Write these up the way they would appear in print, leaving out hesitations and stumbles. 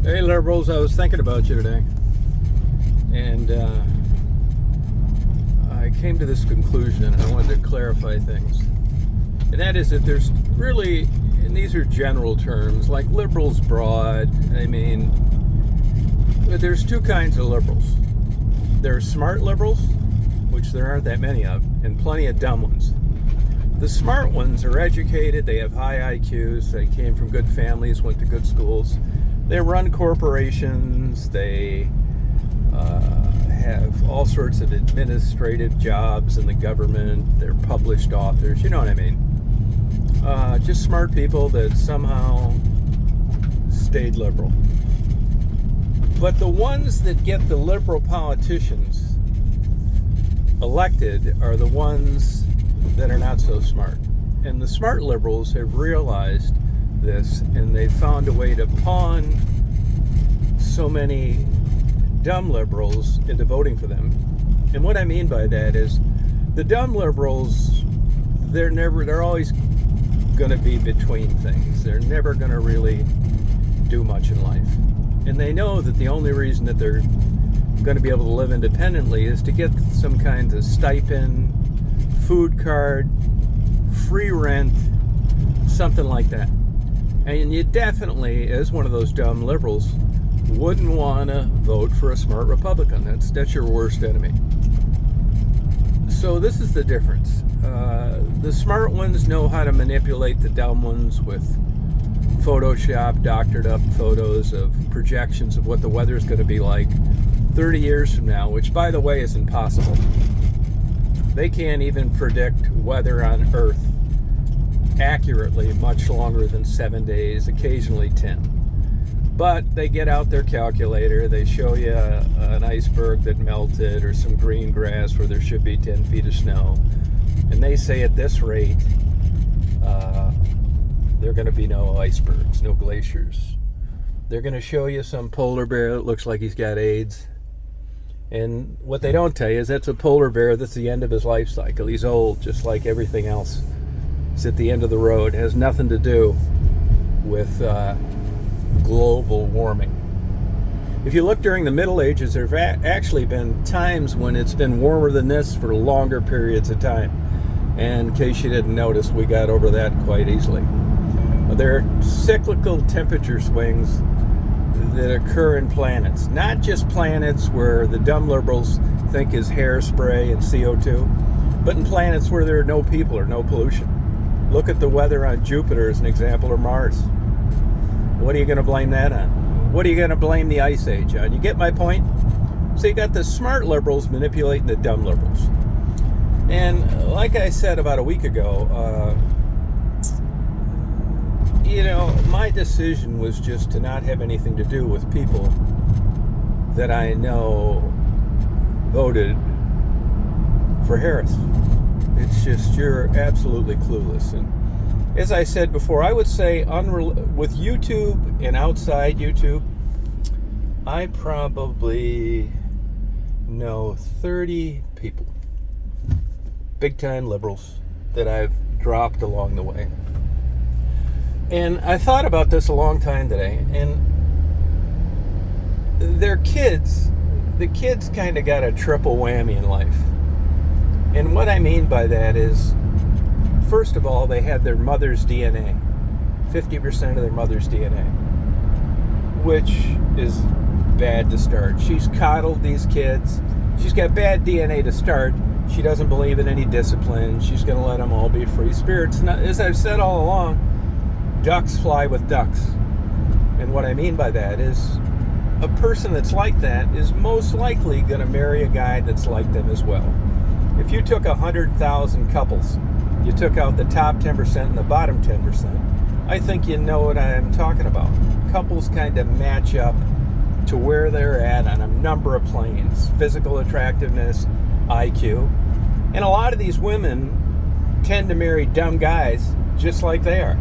Hey, liberals, I was thinking about you today, and I came to this conclusion, and I wanted to clarify things. And that is that there's really, and these are general terms, like liberals broad, but there's two kinds of liberals. There are smart liberals, which there aren't that many of, and plenty of dumb ones. The smart ones are educated, they have high IQs, they came from good families, went to good schools. They run corporations, they have all sorts of administrative jobs in the government, they're published authors, you know what I mean. Just smart people that somehow stayed liberal. But the ones that get the liberal politicians elected are the ones that are not so smart. And the smart liberals have realized this, and they've found a way to pawn so many dumb liberals into voting for them. And what I mean by that is the dumb liberals, they're always going to be between things. They're never going to really do much in life. And they know that the only reason that they're going to be able to live independently is to get some kinds of stipend, food card, free rent, something like that. And you definitely, as one of those dumb liberals, wouldn't want to vote for a smart Republican. That's your worst enemy. So this is the difference. The smart ones know how to manipulate the dumb ones with Photoshop, doctored up photos of projections of what the weather is going to be like 30 years from now, which, by the way, is impossible. They can't even predict weather on Earth accurately much longer than 7 days, occasionally 10. But they get out their calculator, they show you an iceberg that melted or some green grass where there should be 10 feet of snow. And they say at this rate, there are going to be no icebergs, no glaciers. They're going to show you some polar bear that looks like he's got AIDS. And what they don't tell you is that's a polar bear that's the end of his life cycle. He's old, just like everything else. He's at the end of the road. It has nothing to do with global warming. If you look during the Middle Ages, there have actually been times when it's been warmer than this for longer periods of time. And in case you didn't notice, we got over that quite easily. There are cyclical temperature swings that occur in planets. Not just planets where the dumb liberals think is hairspray and CO2, but in planets where there are no people or no pollution. Look at the weather on Jupiter as an example, or Mars. What are you going to blame that on? What are you going to blame the Ice Age on? You get my point? So you got the smart liberals manipulating the dumb liberals. And like I said about a week ago, my decision was just to not have anything to do with people that I know voted for Harris. It's just, you're absolutely clueless. And as I said before, I would say with YouTube and outside YouTube, I probably know 30 people, big-time liberals, that I've dropped along the way. And I thought about this a long time today, and their kids, the kids kind of got a triple whammy in life. And what I mean by that is, first of all, they had their mother's DNA, 50% of their mother's DNA, which is bad to start. She's coddled these kids. She's got bad DNA to start. She doesn't believe in any discipline. She's going to let them all be free spirits. Now, as I've said all along, ducks fly with ducks. And what I mean by that is a person that's like that is most likely going to marry a guy that's like them as well. If you took 100,000 couples, you took out the top 10% and the bottom 10%, I think you know what I'm talking about. Couples kind of match up to where they're at on a number of planes: physical attractiveness, IQ. And a lot of these women tend to marry dumb guys just like they are.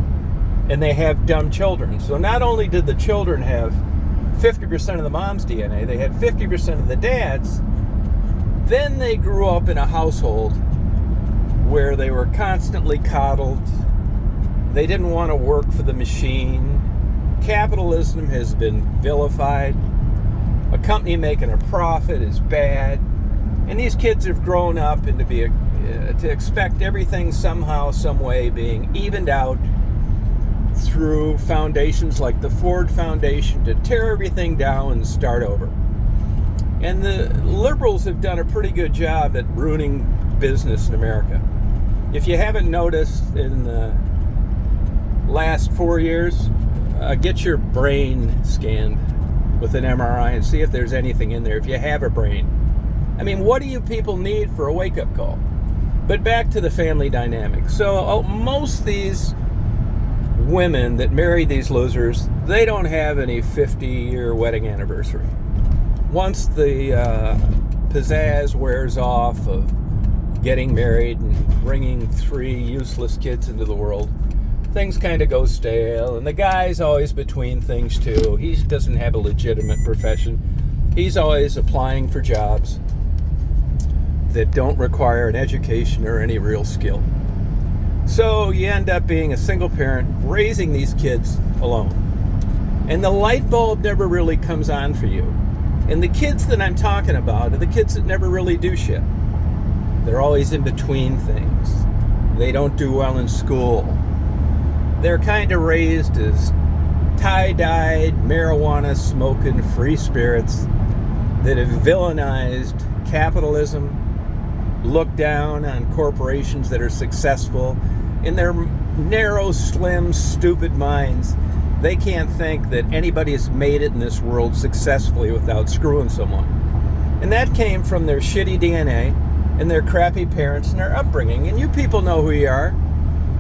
And they have dumb children. So not only did the children have 50% of the mom's DNA, they had 50% of the dad's. Then they grew up in a household where they were constantly coddled. They didn't want to work for the machine. Capitalism has been vilified. A company making a profit is bad. And these kids have grown up into to expect everything somehow, some way being evened out through foundations like the Ford Foundation to tear everything down and start over. And the liberals have done a pretty good job at ruining business in America. If you haven't noticed in the last 4 years, get your brain scanned with an MRI and see if there's anything in there, if you have a brain. I mean, what do you people need for a wake-up call? But back to the family dynamic. So most of these women that marry these losers, they don't have any 50-year wedding anniversary. Once the pizzazz wears off of getting married and bringing 3 useless kids into the world, things kind of go stale, and the guy's always between things too. He doesn't have a legitimate profession. He's always applying for jobs that don't require an education or any real skill. So you end up being a single parent raising these kids alone. And the light bulb never really comes on for you. And the kids that I'm talking about are the kids that never really do shit. They're always in between things. They don't do well in school. They're kind of raised as tie-dyed, marijuana-smoking free spirits that have villainized capitalism, looked down on corporations that are successful. In their narrow, slim, stupid minds, they can't think that anybody has made it in this world successfully without screwing someone. And that came from their shitty DNA and their crappy parents and their upbringing. And you people know who you are.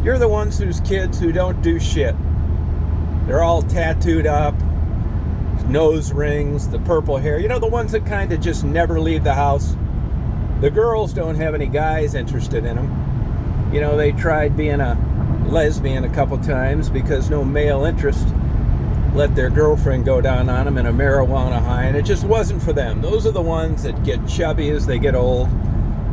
You're the ones whose kids who don't do shit. They're all tattooed up, nose rings, the purple hair. You know, the ones that kind of just never leave the house. The girls don't have any guys interested in them. You know, they tried being a lesbian a couple times because no male interest let their girlfriend go down on them in a marijuana high, and it just wasn't for them. Those are the ones that get chubby as they get old.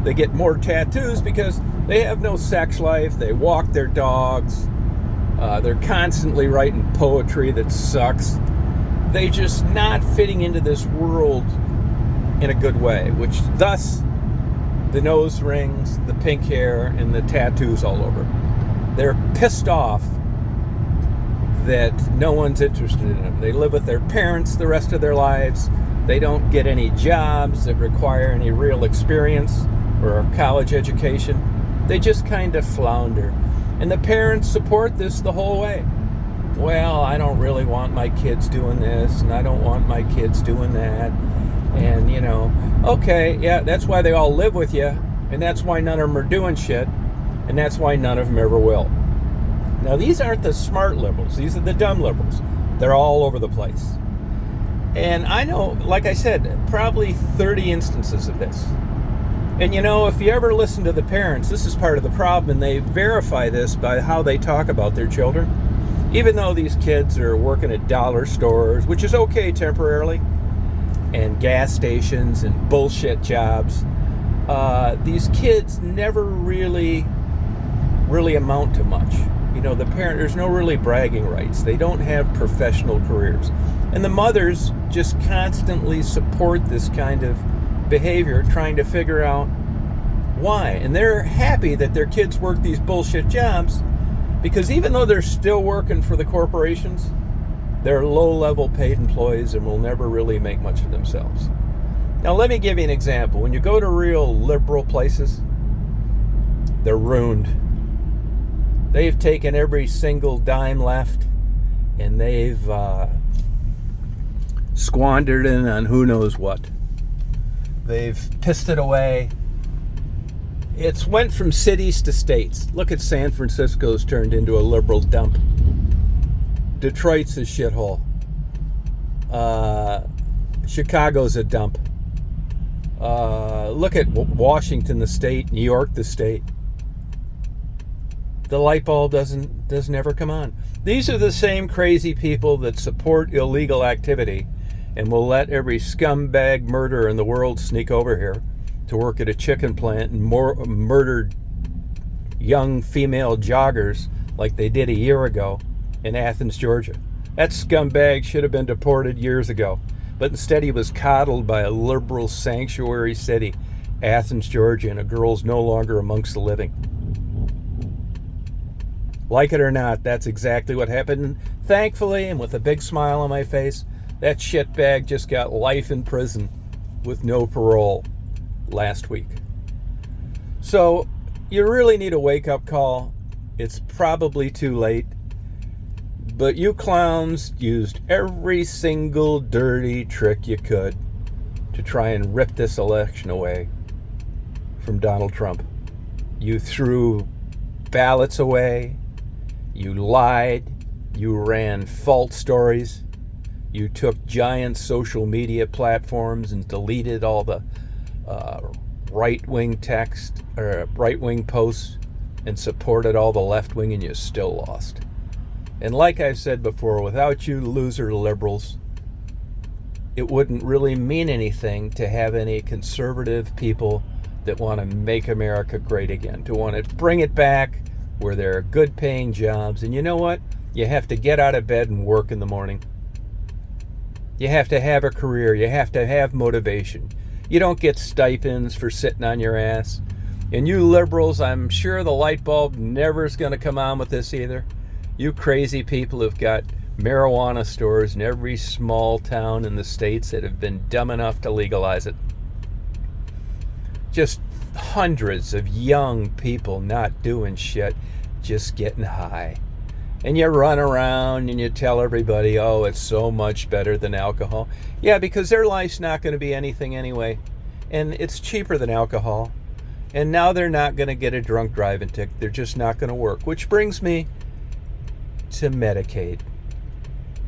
They get more tattoos because they have no sex life. They walk their dogs. They're constantly writing poetry that sucks. They just not fitting into this world in a good way, which thus the nose rings, the pink hair, and the tattoos all over. They're pissed off that no one's interested in them. They live with their parents the rest of their lives. They don't get any jobs that require any real experience or a college education. They just kind of flounder. And the parents support this the whole way. Well, I don't really want my kids doing this, and I don't want my kids doing that. And, you know, okay, yeah, that's why they all live with you, and that's why none of them are doing shit, and that's why none of them ever will. Now, these aren't the smart liberals. These are the dumb liberals. They're all over the place. And I know, like I said, probably 30 instances of this. And, you know, if you ever listen to the parents, this is part of the problem, and they verify this by how they talk about their children. Even though these kids are working at dollar stores, which is okay temporarily, and gas stations and bullshit jobs, these kids never really amount to much. You know, there's no really bragging rights. They don't have professional careers. And the mothers just constantly support this kind of behavior, trying to figure out why. And they're happy that their kids work these bullshit jobs because even though they're still working for the corporations, they're low-level paid employees and will never really make much of themselves. Now, let me give you an example. When you go to real liberal places, they're ruined. They've taken every single dime left, and they've squandered it on who knows what. They've pissed it away. It's went from cities to states. Look at San Francisco's turned into a liberal dump. Detroit's a shithole. Chicago's a dump. Look at Washington, the state, New York, the state. The light bulb doesn't ever come on. These are the same crazy people that support illegal activity and will let every scumbag murderer in the world sneak over here to work at a chicken plant and murder young female joggers like they did a year ago in Athens, Georgia. That scumbag should have been deported years ago, but instead he was coddled by a liberal sanctuary city, Athens, Georgia, and a girl's no longer amongst the living. Like it or not, that's exactly what happened. And thankfully, and with a big smile on my face, that shitbag just got life in prison with no parole last week. So you really need a wake-up call. It's probably too late. But you clowns used every single dirty trick you could to try and rip this election away from Donald Trump. You threw ballots away. You lied. You ran false stories. You took giant social media platforms and deleted all the right-wing text or right-wing posts and supported all the left-wing, and you still lost. And like I've said before, without you loser liberals, it wouldn't really mean anything to have any conservative people that want to make America great again, to want to bring it back where there are good paying jobs. And you know what? You have to get out of bed and work in the morning. You have to have a career. You have to have motivation. You don't get stipends for sitting on your ass. And you liberals, I'm sure the light bulb never is going to come on with this either. You crazy people have got marijuana stores in every small town in the states that have been dumb enough to legalize it. Just hundreds of young people not doing shit, just getting high. And you run around and you tell everybody, oh, it's so much better than alcohol. Yeah, because their life's not going to be anything anyway. And it's cheaper than alcohol. And now they're not going to get a drunk driving ticket. They're just not going to work. Which brings me to Medicaid.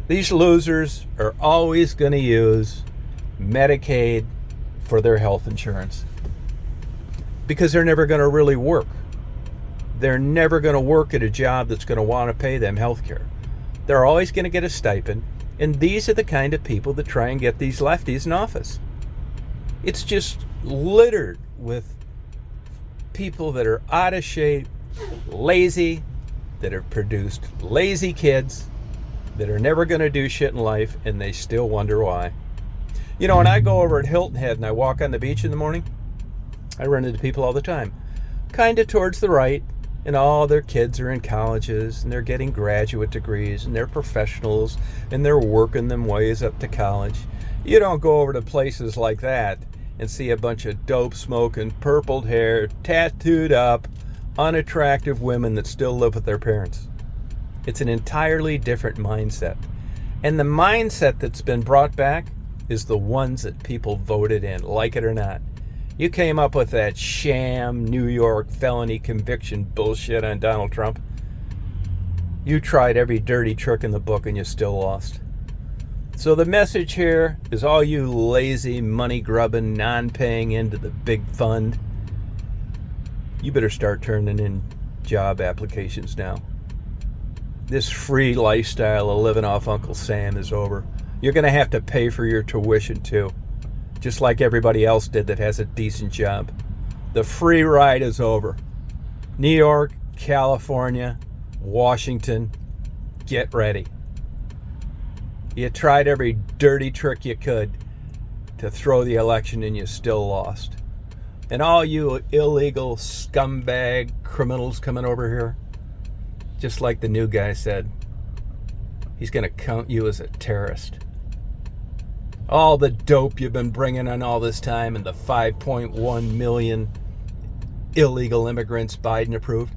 These losers are always going to use Medicaid for their health insurance because they're never going to really work. They're never going to work at a job that's going to want to pay them health care. They're always going to get a stipend, and these are the kind of people that try and get these lefties in office. It's just littered with people that are out of shape, lazy, that have produced lazy kids that are never going to do shit in life, and they still wonder why. You know, when I go over at Hilton Head and I walk on the beach in the morning, I run into people all the time, kind of towards the right, and all their kids are in colleges, and they're getting graduate degrees, and they're professionals, and they're working them ways up to college. You don't go over to places like that and see a bunch of dope-smoking, purpled hair, tattooed up, unattractive women that still live with their parents. It's an entirely different mindset. And the mindset that's been brought back is the ones that people voted in, like it or not. You came up with that sham New York felony conviction bullshit on Donald Trump. You tried every dirty trick in the book and you still lost. So the message here is all you lazy, money-grubbing, non-paying into the big fund, you better start turning in job applications now. This free lifestyle of living off Uncle Sam is over. You're going to have to pay for your tuition too, just like everybody else did that has a decent job. The free ride is over. New York, California, Washington, get ready. You tried every dirty trick you could to throw the election and you still lost. And all you illegal scumbag criminals coming over here, just like the new guy said, he's going to count you as a terrorist. All the dope you've been bringing in all this time and the 5.1 million illegal immigrants Biden approved,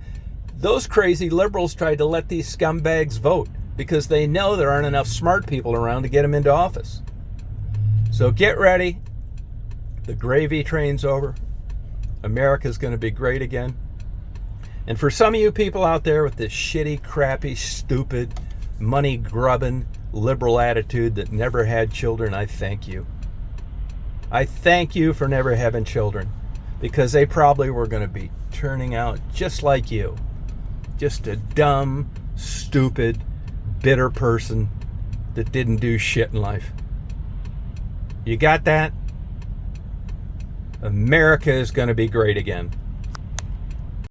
those crazy liberals tried to let these scumbags vote because they know there aren't enough smart people around to get them into office. So get ready. The gravy train's over. America's going to be great again. And for some of you people out there with this shitty, crappy, stupid, money-grubbing, liberal attitude that never had children, I thank you. I thank you for never having children, because they probably were going to be turning out just like you. Just a dumb, stupid, bitter person that didn't do shit in life. You got that? America is going to be great again.